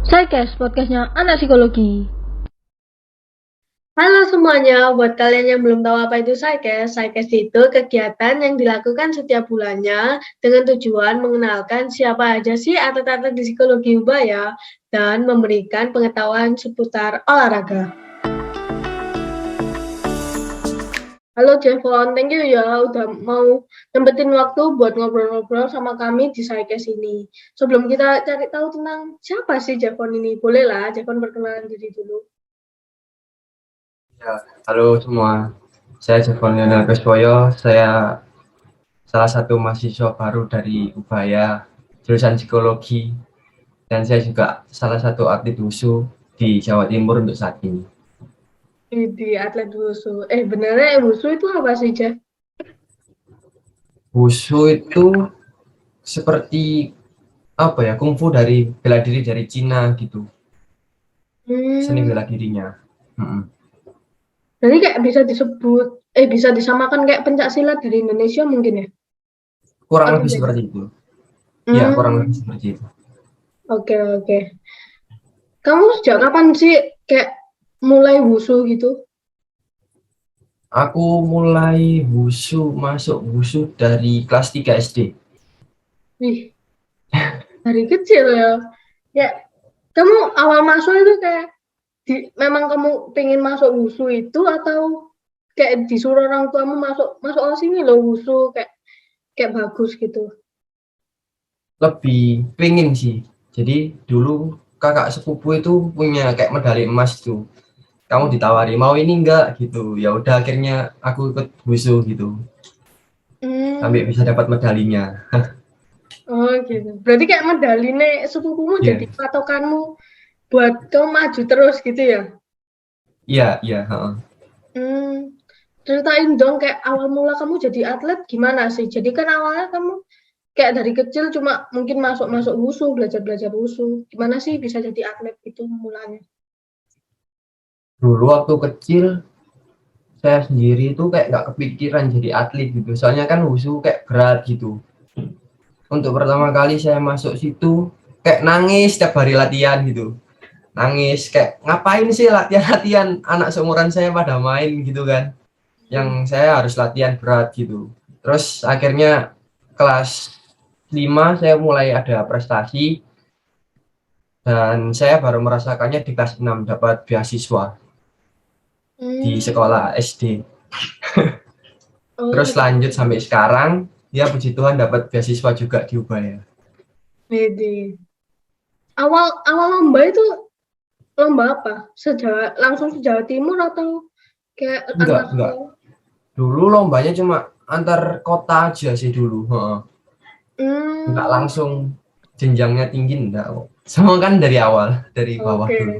Saikes, podcastnya anak psikologi. Halo semuanya, buat kalian yang belum tahu apa itu Saikes itu kegiatan yang dilakukan setiap bulannya dengan tujuan mengenalkan siapa aja sih atlet-atlet di psikologi Ubaya dan memberikan pengetahuan seputar olahraga. Halo Jevon, thank you ya udah mau nyempetin waktu buat ngobrol-ngobrol sama kami di Saikes ini. Sebelum kita cari tahu tentang siapa sih Jevon ini, bolehlah Jevon perkenalan diri dulu. Ya, halo semua. Saya Jevon Lionel Keswoyo. Saya salah satu mahasiswa baru dari Ubaya, jurusan psikologi. Dan saya juga salah satu atlet WUSU di Jawa Timur untuk saat ini. Di atlet wusu. Benernya wusu itu apa sih, Jeff? WUSU itu seperti apa ya, kungfu dari bela diri dari Cina gitu. Seni Hmm, bela dirinya. Berarti kayak bisa disebut, bisa disamakan kayak pencak silat dari Indonesia mungkin ya? Kurang Atau lebih beda? seperti itu. Ya, kurang lebih Hmm, seperti itu. oke oke. Kamu sejak kapan sih kayak mulai wusu gitu? Aku mulai masuk WUSU dari kelas 3 SD. Wih, dari kecil ya. Ya, kamu awal masuk itu kayak memang kamu pengen masuk wusu itu atau kayak disuruh orang tuamu masuk masuk oh sini loh wusu kayak kayak bagus gitu. Lebih pengen sih. Jadi dulu kakak sepupu itu punya kayak medali emas tuh. Kamu ditawari mau ini enggak gitu. Ya udah akhirnya aku ikut WUSU gitu. Sampai Hmm. bisa dapat medalinya. Oh gitu. Berarti kayak medali nih sepupumu jadi Iya. patokanmu buat kamu maju terus gitu ya? Iya, iya, heeh. Hmm. Ceritain dong kayak awal mula kamu jadi atlet gimana sih? Jadi kan awalnya kamu kayak dari kecil cuma mungkin masuk-masuk wusu, belajar-belajar wusu. Gimana sih bisa jadi atlet itu mulanya? Dulu waktu kecil saya sendiri itu kayak nggak kepikiran jadi atlet gitu. Soalnya kan WUSU kayak berat gitu. Untuk pertama kali saya masuk situ kayak nangis setiap hari latihan gitu. Nangis kayak ngapain sih latihan-latihan, anak seumuran saya pada main gitu kan, yang saya harus latihan berat gitu. Terus akhirnya kelas 5 saya mulai ada prestasi dan saya baru merasakannya di kelas 6 dapat beasiswa di Hmm. sekolah SD. Terus Oh, lanjut sampai sekarang, ya puji Tuhan dapat beasiswa juga di Ubaya. pede. Awal awal lomba itu lomba apa? Langsung se-Jawa Timur atau kayak antar Enggak. sekolah? Dulu lombanya cuma antar kota aja sih dulu. Heeh. Enggak Hmm. langsung jenjangnya tinggi enggak kok. Semua kan dari awal, dari bawah Oke. dulu.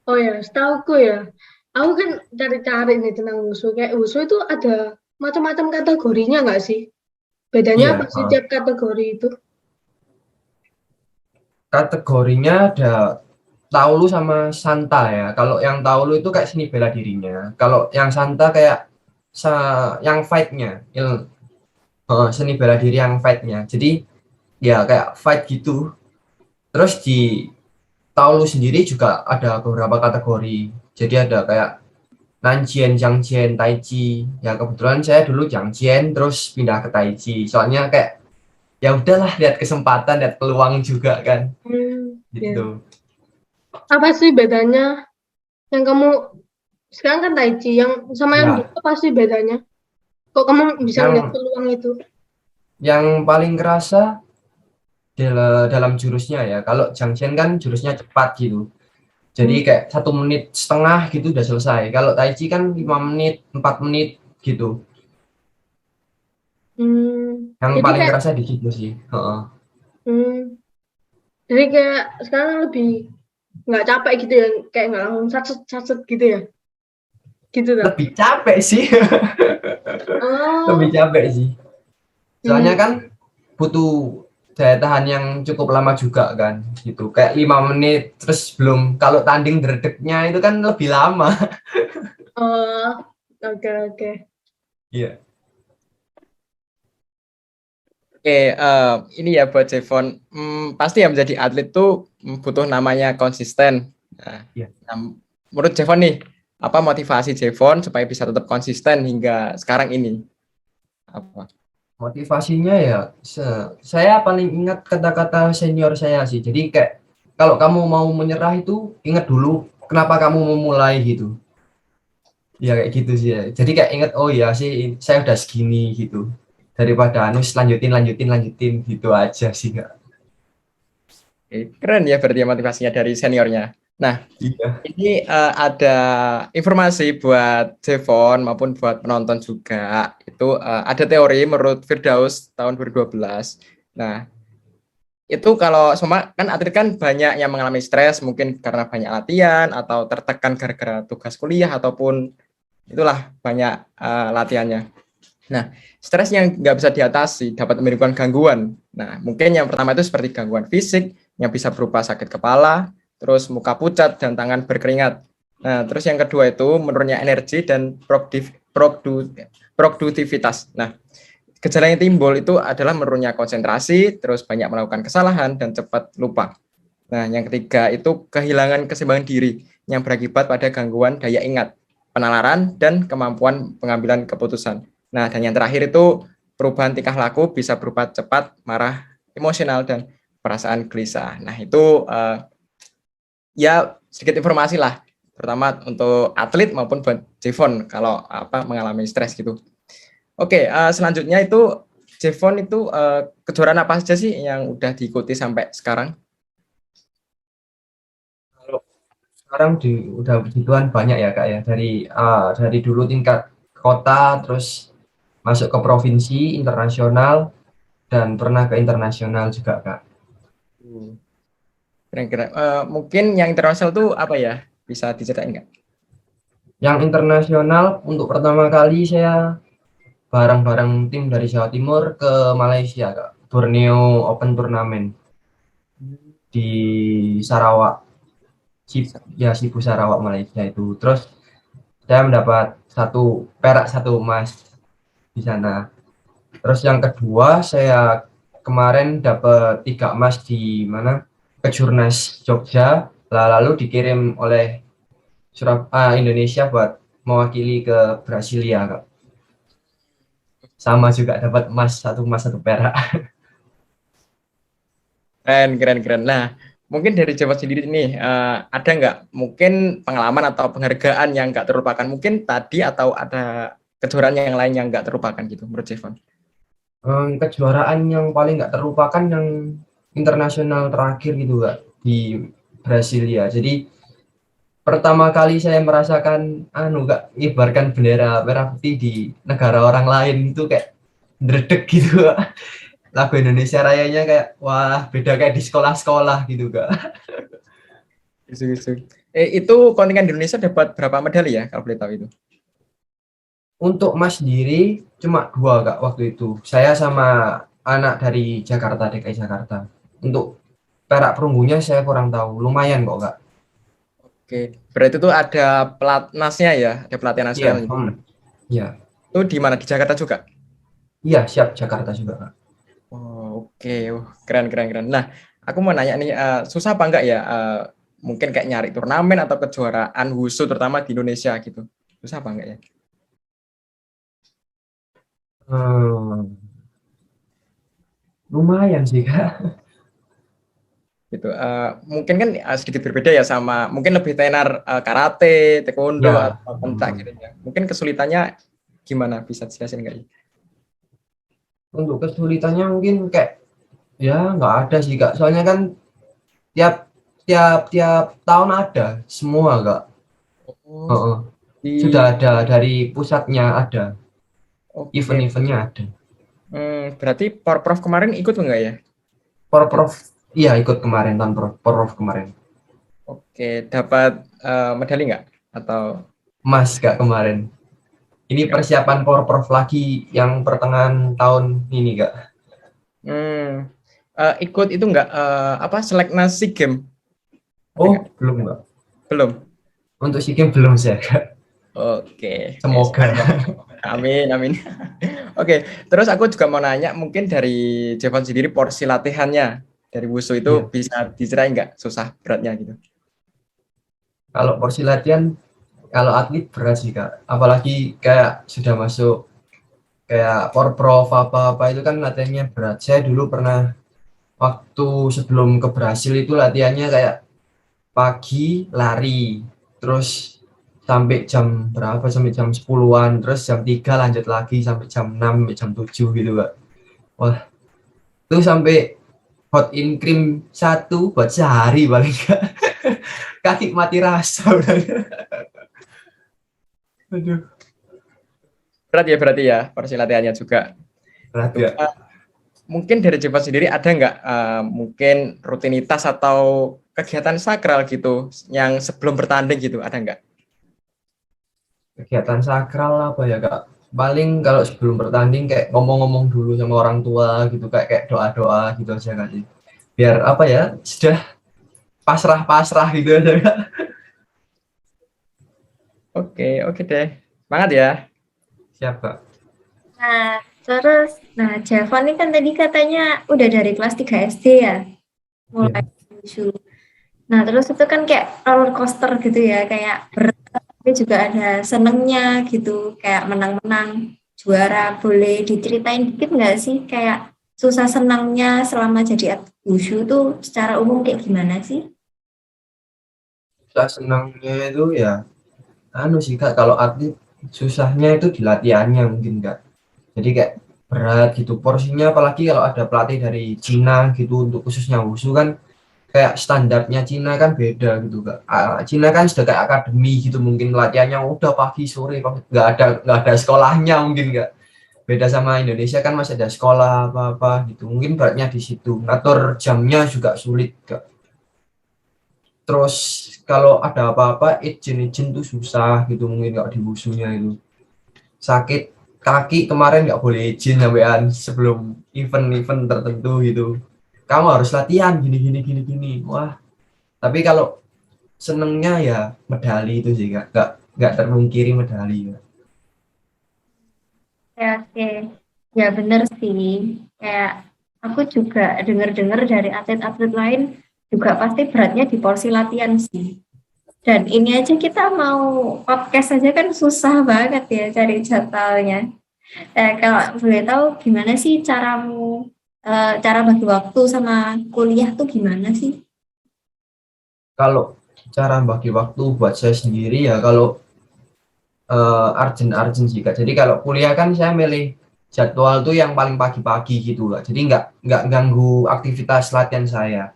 Oh ya, setauku ya, aku kan cari-cari nih tentang wusu. Kayak wusu itu ada macam-macam kategorinya nggak sih? Bedanya apa Iya, sih tiap kategori itu? kategorinya ada Taulu sama Santa ya. Kalau yang Taulu itu kayak seni bela dirinya. Kalau yang Santa kayak yang fight-nya, seni bela diri yang fight-nya. Jadi ya kayak fight gitu. Terus di Taulu sendiri juga ada beberapa kategori. Jadi ada kayak Nanjian, Jiangjian, Taiji. Ya kebetulan saya dulu Jiangjian terus pindah ke Taiji. Soalnya kayak ya udahlah lihat kesempatan, lihat peluang juga kan. Ya. Gitu. Apa sih bedanya yang kamu sekarang kan Tai Chi yang sama yang dulu Ya, apa sih bedanya? Kok kamu bisa ngeliat yang peluang itu? paling kerasa dalam jurusnya ya. Kalau Jiangxian kan jurusnya cepat gitu. Jadi Hmm. kayak 1,5 menit gitu udah selesai. Kalau Taiji kan 5 menit, 4 menit gitu. Yang Jadi paling kayak kerasa di situ sih. Heeh. hmm, jadi kayak sekarang lebih nggak capek gitu ya, kayak nggak langsung satset gitu ya, gitu dah. Lebih capek sih. Lebih Oh, capek sih. Soalnya hmm. kan butuh daya tahan yang cukup lama juga kan gitu. Kayak 5 menit terus belum kalau tanding dredegnya itu kan lebih lama. Oh, oke oke. Iya. Oke, ini ya buat Jevon, pasti yang menjadi atlet tuh butuh namanya konsisten. Nah, Iya. menurut Jevon nih, apa motivasi Jevon supaya bisa tetap konsisten hingga sekarang ini? Apa? Motivasinya ya, saya paling ingat kata-kata senior saya sih. Jadi kayak kalau kamu mau menyerah itu ingat dulu kenapa kamu memulai gitu. Ya kayak gitu sih ya. Jadi kayak ingat oh ya sih saya udah segini gitu. Daripada lanjutin gitu aja sih Kak. Keren ya berarti motivasinya dari seniornya. Nah, Iya. ini ada informasi buat Jevon maupun buat penonton juga. Itu ada teori menurut Firdaus tahun 2012. Nah, itu kalau semua kan atlet kan banyak yang mengalami stres mungkin karena banyak latihan atau tertekan gara-gara tugas kuliah ataupun itulah banyak latihannya. Nah, stres yang nggak bisa diatasi dapat menimbulkan gangguan. Nah, mungkin yang pertama itu seperti gangguan fisik yang bisa berupa sakit kepala, terus muka pucat dan tangan berkeringat. Nah, terus yang kedua itu menurunnya energi dan produktivitas. Nah, gejala yang timbul itu adalah menurunnya konsentrasi, terus banyak melakukan kesalahan dan cepat lupa. Nah, yang ketiga itu kehilangan keseimbangan diri yang berakibat pada gangguan daya ingat, penalaran, dan kemampuan pengambilan keputusan. Nah, dan yang terakhir itu perubahan tingkah laku bisa berupa cepat, marah, emosional, dan perasaan gelisah. Nah, itu ya sedikit informasi lah, terutama untuk atlet maupun buat Jevon kalau mengalami stres gitu. Oke, selanjutnya itu Jevon itu kejuaraan apa saja sih yang udah diikuti sampai sekarang? Kalau sekarang udah begituan banyak ya Kak ya dari dulu tingkat kota terus masuk ke provinsi internasional dan pernah ke internasional juga Kak. Kira-kira mungkin yang internasional tuh apa ya? Bisa diceritain nggak? Yang internasional untuk pertama kali saya bareng-bareng tim dari Jawa Timur ke Malaysia Kak. Borneo Open Turnamen di Sarawak. Sibu Sarawak Malaysia itu. Terus saya mendapat 1 perak 1 emas di sana. Terus yang kedua saya kemarin dapat 3 emas di mana Kejurnas Jogja, lalu dikirim oleh Indonesia buat mewakili ke Brasilia Kak. Sama juga dapat emas 1 emas 1 perak. Keren. Nah, mungkin dari Jawa sendiri nih, ada nggak mungkin pengalaman atau penghargaan yang nggak terlupakan? Mungkin tadi atau ada kejuaraan yang lain yang nggak terlupakan gitu menurut Jevon? Kejuaraan yang paling nggak terlupakan yang internasional terakhir gitu Kak di Brasilia. Jadi pertama kali saya merasakan Kak ngibarkan bendera merah putih di negara orang lain itu kayak dredeg gitu Kak. Lagu Indonesia Rayanya kayak wah beda kayak di sekolah-sekolah gitu Kak. Itu kontingen Indonesia dapat berapa medali ya kalau boleh tahu itu? Untuk emas sendiri cuma 2 Kak waktu itu. Saya sama anak dari Jakarta, DKI Jakarta. Untuk perak perunggunya saya kurang tahu. Lumayan kok Kak. Oke, berarti itu ada pelatnasnya ya, ada pelatihan Iya, nasional. iya. Itu di mana? Di Jakarta juga? Iya, siap Jakarta juga Kak. Oh, oke. Keren. Nah, aku mau nanya nih, susah apa enggak ya? Mungkin kayak nyari turnamen atau kejuaraan wushu terutama di Indonesia gitu. Susah apa enggak ya? Hmm, lumayan sih Kak. Gitu. Mungkin kan sedikit berbeda ya sama mungkin lebih tenar karate, taekwondo Ya, atau pencak gitu ya. Mungkin kesulitannya gimana? Bisa dijelasin enggak ya? untuk kesulitannya mungkin kayak ya nggak ada sih Kak. Soalnya kan tiap tiap tahun ada semua Kak. Oh, Sudah di ada dari pusatnya ada. oke. Event-eventnya ada. Berarti Porprov kemarin ikut enggak ya? Ada. Porprov iya ikut kemarin tahun Porprov kemarin. Oke, dapat medali enggak? Atau Mas Kak kemarin. Ini persiapan Porprov lagi yang pertengahan tahun ini Kak. Ikut itu enggak seleknas SEA Games? Ada Oh, enggak? belum Kak. Belum. Untuk SEA Games belum saya Kak. Oke. Semoga. Amin, amin. Oke, terus aku juga mau nanya, mungkin dari Jevon sendiri porsi latihannya dari wushu itu Iya. bisa diceritain nggak susah beratnya gitu? Kalau porsi latihan, kalau atlet berat sih Kak. Apalagi kayak sudah masuk kayak porprov apa-apa itu kan latihannya berat. Saya dulu pernah waktu sebelum ke Brasil itu latihannya kayak pagi lari, terus sampai jam berapa, sampai jam 10-an, terus jam 3 lanjut lagi sampai jam 6 sampai jam 7 gitu Kak. Wah, itu sampai hot in cream satu buat sehari paling Kak. Kaki mati rasa udah. Aduh, Berat ya berarti ya porsi latihannya juga. berat Tuh. ya. Mungkin dari Jevon sendiri ada nggak mungkin rutinitas atau kegiatan sakral gitu yang sebelum bertanding gitu, ada nggak? Kegiatan sakral apa ya Kak? Paling kalau sebelum bertanding kayak ngomong-ngomong dulu sama orang tua gitu, kayak doa-doa gitu aja Kak sih. Biar apa ya, sudah pasrah-pasrah gitu aja Kak. Oke, oke deh. Semangat ya. Siap Kak. Nah, terus, Javon ini kan tadi katanya udah dari kelas 3 SD ya, mulai wushu. Nah, terus itu kan kayak roller coaster gitu ya, kayak berat, tapi juga ada senengnya gitu, kayak menang-menang, juara. Boleh diceritain dikit nggak sih, kayak susah senangnya selama jadi atlet wushu tuh secara umum kayak gimana sih? Susah senangnya itu ya, anu sih Kak, kalau atlet susahnya itu di latihannya mungkin Kak. Jadi kayak berat gitu porsinya, apalagi kalau ada pelatih dari Cina gitu untuk khususnya wushu kan, kayak standarnya Cina kan beda gitu Kak. Cina kan sudah kayak akademi gitu, mungkin latihannya udah pagi sore, nggak ada sekolahnya mungkin Kak. Beda sama Indonesia kan masih ada sekolah apa-apa gitu. Mungkin beratnya di situ. Ngatur jamnya juga sulit Kak. Terus kalau ada apa-apa izin tuh susah gitu, mungkin kalau di wushunya itu. Sakit kaki kemarin nggak boleh izin sampean sebelum event-event tertentu gitu. Kamu harus latihan gini gini gini gini. Wah, tapi kalau senengnya ya medali itu sih Kak. Nggak termungkiri medali ya. Oke, oke. Ya bener sih. Kayak aku juga dengar-dengar dari atlet-atlet lain juga pasti beratnya di porsi latihan sih. Dan ini aja kita mau podcast aja kan susah banget ya cari jadwalnya. Kalau boleh tahu gimana sih caramu, cara bagi waktu sama kuliah tuh gimana sih? Kalau cara bagi waktu buat saya sendiri ya, kalau urgent sih Kak. Jadi kalau kuliah kan saya milih jadwal tuh yang paling pagi-pagi gitu Kak. Jadi nggak ganggu aktivitas latihan saya.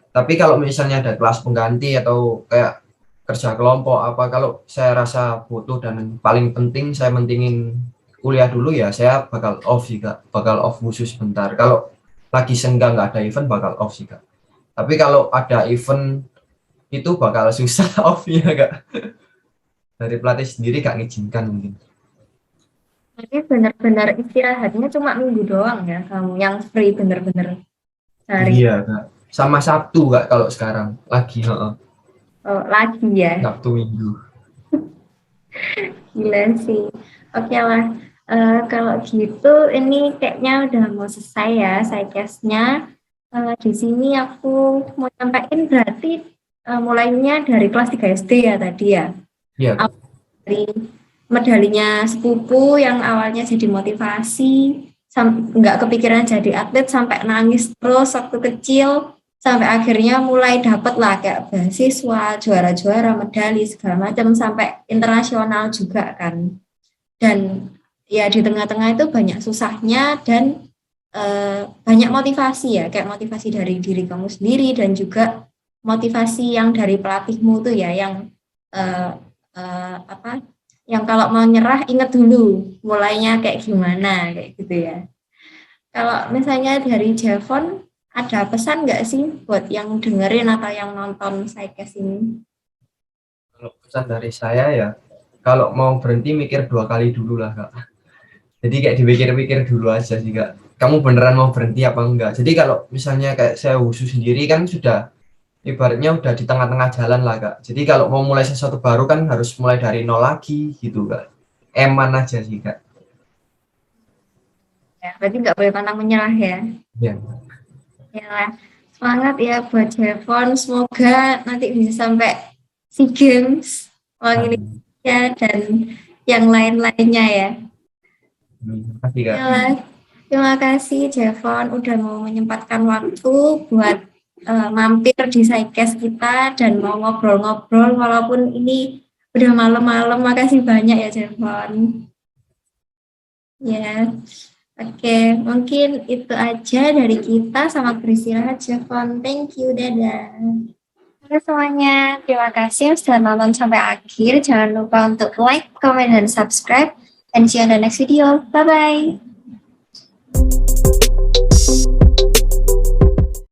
Tapi kalau misalnya ada kelas pengganti atau kayak kerja kelompok apa, kalau saya rasa butuh dan paling penting saya mentingin kuliah dulu ya, saya bakal off sih Kak. Bakal off khusus sebentar. Kalau lagi senggang nggak ada event bakal off sih Kak. Tapi kalau ada event itu bakal susah off-nya Kak. Dari pelatih sendiri gak ngizinkan mungkin. Jadi benar-benar istirahatnya cuma minggu doang ya kamu yang free bener-bener cari. Iya Kak. Sama Sabtu Kak kalau sekarang lagi Oh, lagi ya. Sabtu Minggu. Gila sih. Oke lah. Kalau gitu ini kayaknya udah mau selesai ya sidecast-nya. Di sini aku mau sampaikan berarti mulainya dari kelas 3 SD ya tadi ya. Iya Kak. Dari medalinya sepupu yang awalnya jadi motivasi, nggak kepikiran jadi atlet sampai nangis terus waktu kecil, sampai akhirnya mulai dapat lah kayak beasiswa, juara-juara, medali segala macam sampai internasional juga kan. Dan ya di tengah-tengah itu banyak susahnya dan banyak motivasi ya, kayak motivasi dari diri kamu sendiri dan juga motivasi yang dari pelatihmu tuh ya, yang apa? Yang kalau mau nyerah ingat dulu mulainya kayak gimana kayak gitu ya. Kalau misalnya dari Javon ada pesan nggak sih buat yang dengerin atau yang nonton sidecast ini? Kalau pesan dari saya ya, kalau mau berhenti mikir 2 kali dulu lah Kak. Jadi kayak dipikir-pikir dulu aja sih Kak. Kamu beneran mau berhenti apa enggak? Jadi kalau misalnya kayak saya wushu sendiri kan sudah ibaratnya udah di tengah-tengah jalan lah Kak. Jadi kalau mau mulai sesuatu baru kan harus mulai dari nol lagi gitu Kak. Eman aja sih Kak. Ya, berarti nggak boleh pantang menyerah ya. Ya. Ya, semangat ya buat Jevon. Semoga nanti bisa sampai SEA Games Wang Indonesia dan yang lain-lainnya ya. Terima kasih Kak. Ya, terima kasih Jevon udah mau menyempatkan waktu buat mampir di sidecast kita dan mau ngobrol-ngobrol walaupun ini udah malam-malam. Makasih banyak ya Jevon. Ya. Oke, mungkin itu aja dari kita. Selamat beristirahat, Jevon. Thank you, dadah. Oke semuanya, terima kasih sudah nonton sampai akhir. Jangan lupa untuk like, comment, dan subscribe. And see you on the next video. Bye-bye.